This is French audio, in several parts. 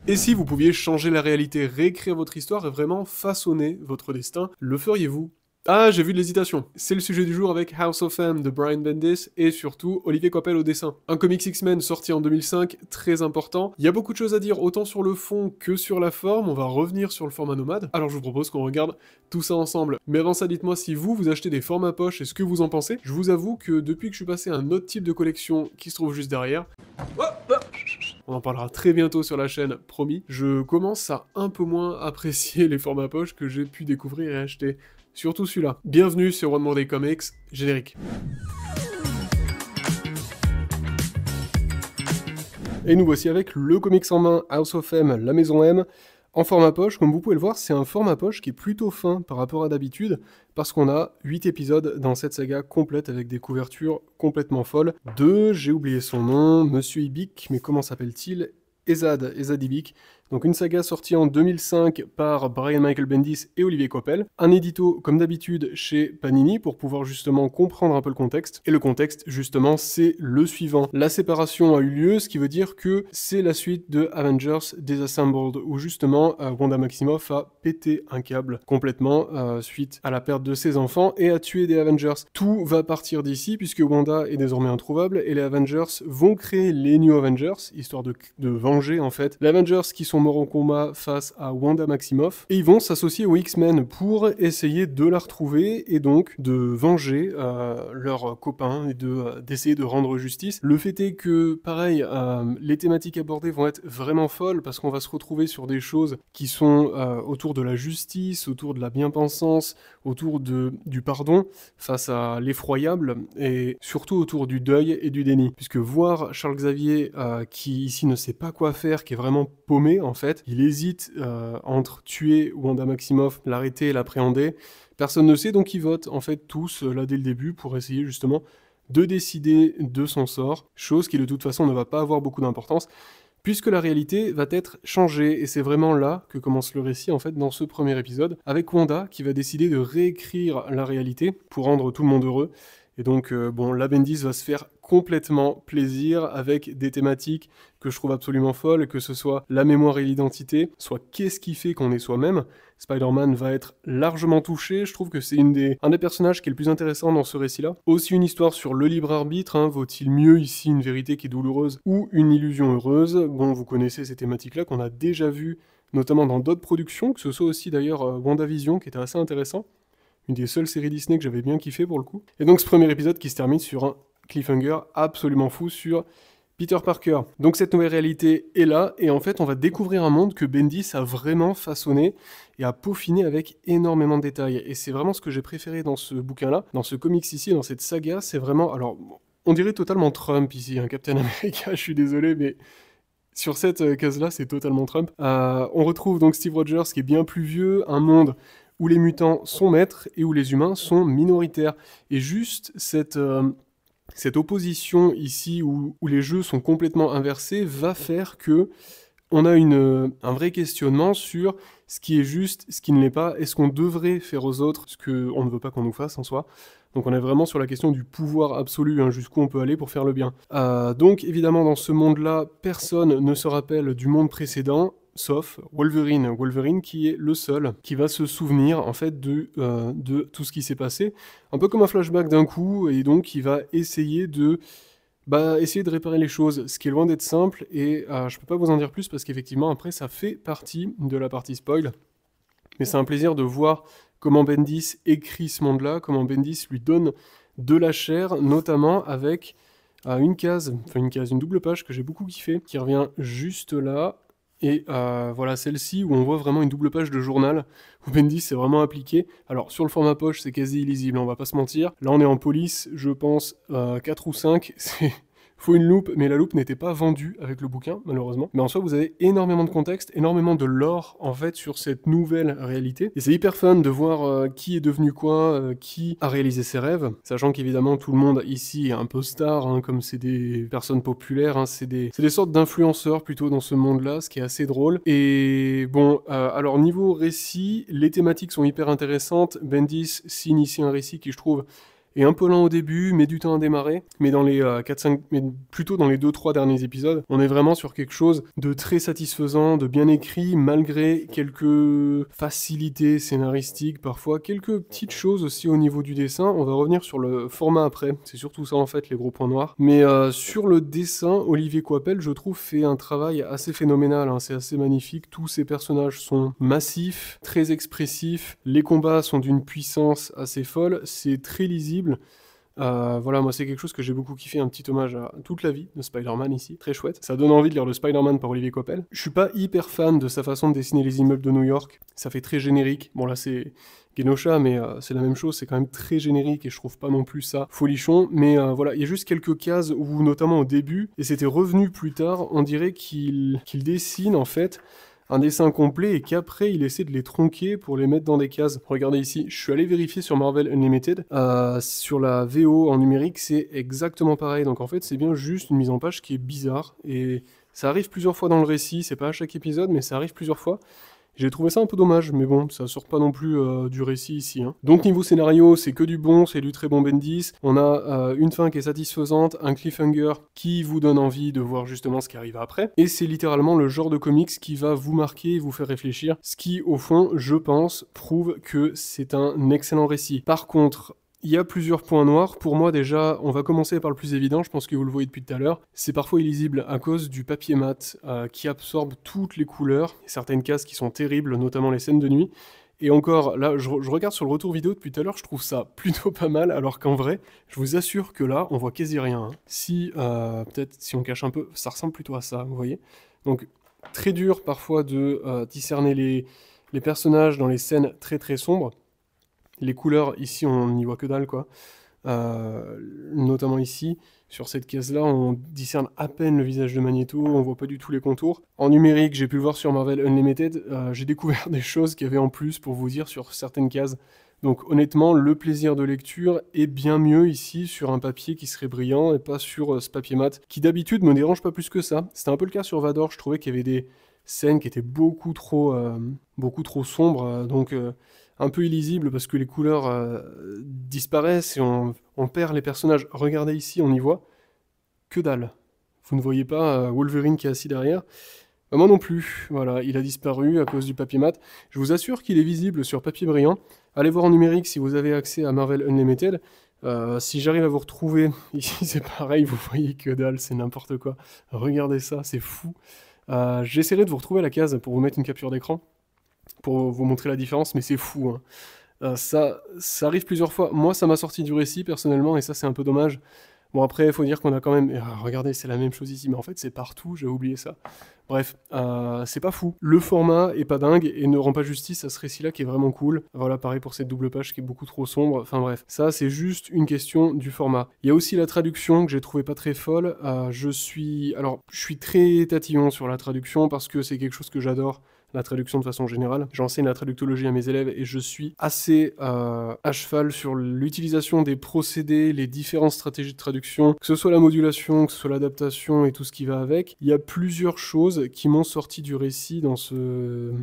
Et si vous pouviez changer la réalité, réécrire votre histoire et vraiment façonner votre destin, le feriez-vous? Ah, j'ai vu de l'hésitation. C'est le sujet du jour avec House of M de Brian Bendis et surtout Olivier Coipel au dessin. Un comics X-Men sorti en 2005, très important. Il y a beaucoup de choses à dire autant sur le fond que sur la forme, on va revenir sur le format nomade. Alors je vous propose qu'on regarde tout ça ensemble. Mais avant ça, dites-moi si vous achetez des formats poche et ce que vous en pensez. Je vous avoue que depuis que je suis passé à un autre type de collection qui se trouve juste derrière, on en parlera très bientôt sur la chaîne, promis. Je commence à un peu moins apprécier les formats poche que j'ai pu découvrir et acheter. Surtout celui-là. Bienvenue sur One More Day Comics, générique. Et nous voici avec le comics en main, House of M, la maison M, en format poche. Comme vous pouvez le voir, c'est un format poche qui est plutôt fin par rapport à d'habitude, parce qu'on a 8 épisodes dans cette saga complète avec des couvertures complètement folles. J'ai oublié son nom, Monsieur Ibik, mais comment s'appelle-t-il? Ezad Ibik. Donc une saga sortie en 2005 par Brian Michael Bendis et Olivier Coipel. Un édito, comme d'habitude, chez Panini pour pouvoir justement comprendre un peu le contexte. Et le contexte, justement, c'est le suivant. La séparation a eu lieu, ce qui veut dire que c'est la suite de Avengers Disassembled, où justement Wanda Maximoff a pété un câble complètement suite à la perte de ses enfants et a tué des Avengers. Tout va partir d'ici puisque Wanda est désormais introuvable et les Avengers vont créer les New Avengers, histoire de venger en fait les Avengers qui sont morts en combat face à Wanda Maximoff, et ils vont s'associer aux X-Men pour essayer de la retrouver et donc de venger leurs copains et d'essayer de rendre justice. Le fait est que, pareil, les thématiques abordées vont être vraiment folles parce qu'on va se retrouver sur des choses qui sont autour de la justice, autour de la bien-pensance, autour du pardon face à l'effroyable et surtout autour du deuil et du déni. Puisque voir Charles Xavier qui ici ne sait pas quoi faire, qui est vraiment paumé en fait, il hésite entre tuer Wanda Maximoff, l'arrêter et l'appréhender. Personne ne sait, donc ils votent en fait tous là dès le début pour essayer justement de décider de son sort, chose qui de toute façon ne va pas avoir beaucoup d'importance, puisque la réalité va être changée, et c'est vraiment là que commence le récit en fait dans ce premier épisode, avec Wanda qui va décider de réécrire la réalité pour rendre tout le monde heureux. Et donc, bon, la Bendis va se faire complètement plaisir avec des thématiques que je trouve absolument folles, que ce soit la mémoire et l'identité, soit qu'est-ce qui fait qu'on est soi-même. Spider-Man va être largement touché, je trouve que c'est un des personnages qui est le plus intéressant dans ce récit-là. Aussi une histoire sur le libre arbitre, hein, vaut-il mieux ici une vérité qui est douloureuse ou une illusion heureuse? Bon, vous connaissez ces thématiques-là qu'on a déjà vues, notamment dans d'autres productions, que ce soit aussi d'ailleurs WandaVision qui était assez intéressant. Une des seules séries Disney que j'avais bien kiffé pour le coup. Et donc ce premier épisode qui se termine sur un cliffhanger absolument fou sur Peter Parker. Donc cette nouvelle réalité est là, et en fait on va découvrir un monde que Bendis a vraiment façonné et a peaufiné avec énormément de détails. Et c'est vraiment ce que j'ai préféré dans ce bouquin-là, dans ce comics ici, dans cette saga, c'est vraiment... Alors, on dirait totalement Trump ici, hein, Captain America, je suis désolé, mais... Sur cette case-là, c'est totalement Trump. On retrouve donc Steve Rogers qui est bien plus vieux, un monde où les mutants sont maîtres et où les humains sont minoritaires. Et juste cette opposition ici où les jeux sont complètement inversés va faire que on a un vrai questionnement sur ce qui est juste, ce qui ne l'est pas, est-ce qu'on devrait faire aux autres ce qu'on ne veut pas qu'on nous fasse en soi. Donc on est vraiment sur la question du pouvoir absolu, hein, jusqu'où on peut aller pour faire le bien. Donc évidemment dans ce monde-là, personne ne se rappelle du monde précédent, sauf Wolverine. Wolverine qui est le seul qui va se souvenir en fait de tout ce qui s'est passé, un peu comme un flashback d'un coup, et donc il va essayer de réparer les choses, ce qui est loin d'être simple, et je peux pas vous en dire plus parce qu'effectivement après ça fait partie de la partie spoil, mais c'est un plaisir de voir comment Bendis écrit ce monde-là, comment Bendis lui donne de la chair, notamment avec une double page que j'ai beaucoup kiffé, qui revient juste là, et voilà celle-ci où on voit vraiment une double page de journal, où Bendis s'est vraiment appliqué. Alors sur le format poche c'est quasi illisible, on va pas se mentir, là on est en police, je pense 4 ou 5, c'est... Faut une loupe, mais la loupe n'était pas vendue avec le bouquin, malheureusement. Mais en soi, vous avez énormément de contexte, énormément de lore, en fait, sur cette nouvelle réalité. Et c'est hyper fun de voir qui est devenu quoi, qui a réalisé ses rêves. Sachant qu'évidemment, tout le monde ici est un peu star, hein, comme c'est des personnes populaires, hein, c'est des sortes d'influenceurs plutôt dans ce monde-là, ce qui est assez drôle. Et bon, alors niveau récit, les thématiques sont hyper intéressantes. Bendis signe ici un récit qui, je trouve, est un peu lent au début, met du temps à démarrer, mais dans les 4-5, mais plutôt dans les 2-3 derniers épisodes, on est vraiment sur quelque chose de très satisfaisant, de bien écrit, malgré quelques facilités scénaristiques, parfois quelques petites choses aussi au niveau du dessin. On va revenir sur le format après, c'est surtout ça en fait les gros points noirs. Mais sur le dessin, Olivier Coipel, je trouve, fait un travail assez phénoménal, hein. C'est assez magnifique, tous ces personnages sont massifs, très expressifs, les combats sont d'une puissance assez folle, c'est très lisible. Voilà, moi c'est quelque chose que j'ai beaucoup kiffé, un petit hommage à toute la vie de Spider-Man ici, très chouette. Ça donne envie de lire le Spider-Man par Olivier Coipel. Je suis pas hyper fan de sa façon de dessiner les immeubles de New York, ça fait très générique. Bon là c'est Genosha, mais c'est la même chose, c'est quand même très générique et je trouve pas non plus ça folichon. Mais voilà, il y a juste quelques cases où, notamment au début, et c'était revenu plus tard, on dirait qu'il dessine en fait un dessin complet et qu'après il essaie de les tronquer pour les mettre dans des cases. Regardez ici, je suis allé vérifier sur Marvel Unlimited, sur la VO en numérique c'est exactement pareil, donc en fait c'est bien juste une mise en page qui est bizarre, et ça arrive plusieurs fois dans le récit, c'est pas à chaque épisode mais ça arrive plusieurs fois. J'ai trouvé ça un peu dommage, mais bon, ça sort pas non plus du récit ici, hein. Donc niveau scénario, c'est que du bon, c'est du très bon Bendis. On a une fin qui est satisfaisante, un cliffhanger qui vous donne envie de voir justement ce qui arrive après. Et c'est littéralement le genre de comics qui va vous marquer et vous faire réfléchir, ce qui, au fond, je pense, prouve que c'est un excellent récit. Par contre, il y a plusieurs points noirs. Pour moi, déjà, on va commencer par le plus évident, je pense que vous le voyez depuis tout à l'heure. C'est parfois illisible à cause du papier mat qui absorbe toutes les couleurs. Il y a certaines cases qui sont terribles, notamment les scènes de nuit. Et encore, là, je regarde sur le retour vidéo depuis tout à l'heure, je trouve ça plutôt pas mal, alors qu'en vrai, je vous assure que là, on voit quasi rien, hein. Si, peut-être, si on cache un peu, ça ressemble plutôt à ça, vous voyez. Donc, très dur parfois de discerner les personnages dans les scènes très très sombres. Les couleurs, ici, on n'y voit que dalle, quoi. Notamment ici, sur cette case-là, on discerne à peine le visage de Magneto, on voit pas du tout les contours. En numérique, j'ai pu le voir sur Marvel Unlimited, j'ai découvert des choses qu'il y avait en plus, pour vous dire, sur certaines cases. Donc honnêtement, le plaisir de lecture est bien mieux ici, sur un papier qui serait brillant, et pas sur ce papier mat, qui d'habitude me dérange pas plus que ça. C'était un peu le cas sur Vador, je trouvais qu'il y avait des scènes qui étaient beaucoup trop sombres, donc un peu illisible parce que les couleurs disparaissent et on perd les personnages. Regardez ici, on y voit que dalle. Vous ne voyez pas Wolverine qui est assis derrière. Moi non plus, voilà, il a disparu à cause du papier mat. Je vous assure qu'il est visible sur papier brillant. Allez voir en numérique si vous avez accès à Marvel Unlimited. Si j'arrive à vous retrouver, ici c'est pareil, vous voyez que dalle, c'est n'importe quoi. Regardez ça, c'est fou. J'essaierai de vous retrouver la case pour vous mettre une capture d'écran, pour vous montrer la différence, mais c'est fou, hein. Ça arrive plusieurs fois. Moi, ça m'a sorti du récit, personnellement, et ça, c'est un peu dommage. Bon, après, il faut dire qu'on a quand même... regardez, c'est la même chose ici, mais en fait, c'est partout, j'ai oublié ça. Bref, c'est pas fou. Le format est pas dingue et ne rend pas justice à ce récit-là qui est vraiment cool. Voilà, pareil pour cette double page qui est beaucoup trop sombre. Enfin bref, ça, c'est juste une question du format. Il y a aussi la traduction que j'ai trouvé pas très folle. Je suis très tatillon sur la traduction parce que c'est quelque chose que j'adore. La traduction de façon générale. J'enseigne la traductologie à mes élèves et je suis assez à cheval sur l'utilisation des procédés, les différentes stratégies de traduction, que ce soit la modulation, que ce soit l'adaptation et tout ce qui va avec. Il y a plusieurs choses qui m'ont sorti du récit dans ce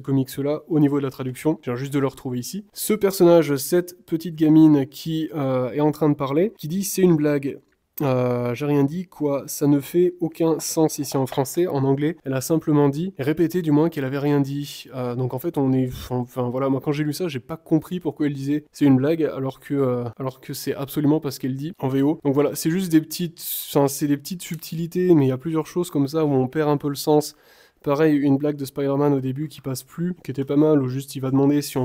comics-là au niveau de la traduction. Je viens juste de le retrouver ici. Ce personnage, cette petite gamine qui est en train de parler, qui dit « c'est une blague ». J'ai rien dit, quoi, ça ne fait aucun sens ici en français. En anglais, elle a simplement dit, répété du moins qu'elle avait rien dit. Donc en fait, enfin voilà, moi quand j'ai lu ça, j'ai pas compris pourquoi elle disait c'est une blague, alors que c'est absolument pas ce qu'elle dit en VO. Donc voilà, c'est juste des petites subtilités, mais il y a plusieurs choses comme ça où on perd un peu le sens. Pareil, une blague de Spider-Man au début qui passe plus, qui était pas mal, où juste il va demander si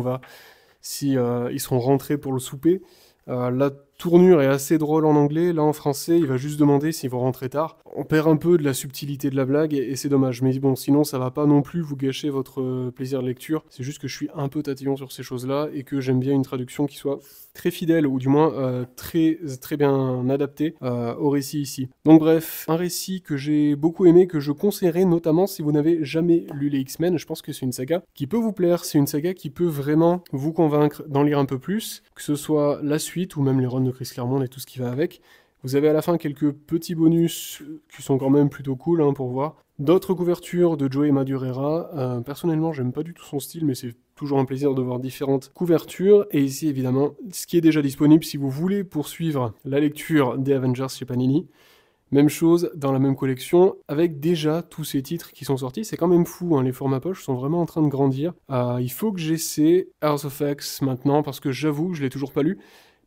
ils seront rentrés pour le souper. La tournure est assez drôle en anglais, là en français il va juste demander s'ils vont rentrer tard. On perd un peu de la subtilité de la blague et c'est dommage, mais bon sinon ça va pas non plus vous gâcher votre plaisir de lecture, c'est juste que je suis un peu tatillon sur ces choses là et que j'aime bien une traduction qui soit très fidèle ou du moins très bien adaptée au récit ici. Donc bref, un récit que j'ai beaucoup aimé, que je conseillerais notamment si vous n'avez jamais lu les X-Men. Je pense que c'est une saga qui peut vous plaire, c'est une saga qui peut vraiment vous convaincre d'en lire un peu plus, que ce soit la suite ou même les runs de Chris Claremont et tout ce qui va avec. Vous avez à la fin quelques petits bonus qui sont quand même plutôt cool pour voir. D'autres couvertures de Joey Madureira, personnellement j'aime pas du tout son style, mais c'est toujours un plaisir de voir différentes couvertures. Et ici évidemment, ce qui est déjà disponible si vous voulez poursuivre la lecture des Avengers chez Panini. Même chose dans la même collection, avec déjà tous ces titres qui sont sortis. C'est quand même fou, hein, les formats poche sont vraiment en train de grandir. Il faut que j'essaie House of X maintenant, parce que j'avoue, je l'ai toujours pas lu.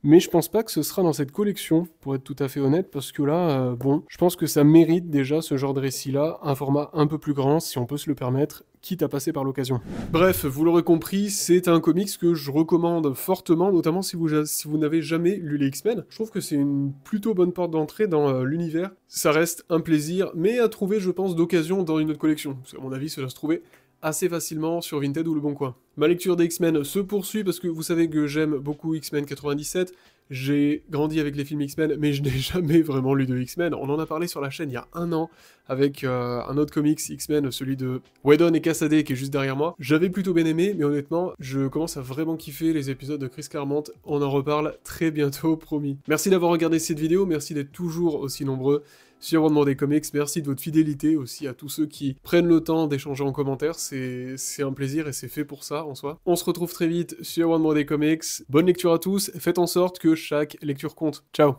Mais je pense pas que ce sera dans cette collection, pour être tout à fait honnête, parce que là, bon, je pense que ça mérite déjà ce genre de récit-là, un format un peu plus grand, si on peut se le permettre, quitte à passer par l'occasion. Bref, vous l'aurez compris, c'est un comics que je recommande fortement, notamment si vous n'avez jamais lu les X-Men. Je trouve que c'est une plutôt bonne porte d'entrée dans l'univers. Ça reste un plaisir, mais à trouver, je pense, d'occasion dans une autre collection. Parce qu'à mon avis, ça doit se trouver assez facilement sur Vinted ou Le Bon Coin. Ma lecture des X-Men se poursuit parce que vous savez que j'aime beaucoup X-Men 97, j'ai grandi avec les films X-Men, mais je n'ai jamais vraiment lu de X-Men. On en a parlé sur la chaîne il y a un an avec un autre comics X-Men, celui de Whedon et Cassaday qui est juste derrière moi. J'avais plutôt bien aimé, mais honnêtement, je commence à vraiment kiffer les épisodes de Chris Claremont. On en reparle très bientôt, promis. Merci d'avoir regardé cette vidéo, merci d'être toujours aussi nombreux sur One More Day Comics, merci de votre fidélité aussi à tous ceux qui prennent le temps d'échanger en commentaire, c'est un plaisir et c'est fait pour ça en soi. On se retrouve très vite sur One More Day Comics, bonne lecture à tous, faites en sorte que chaque lecture compte. Ciao.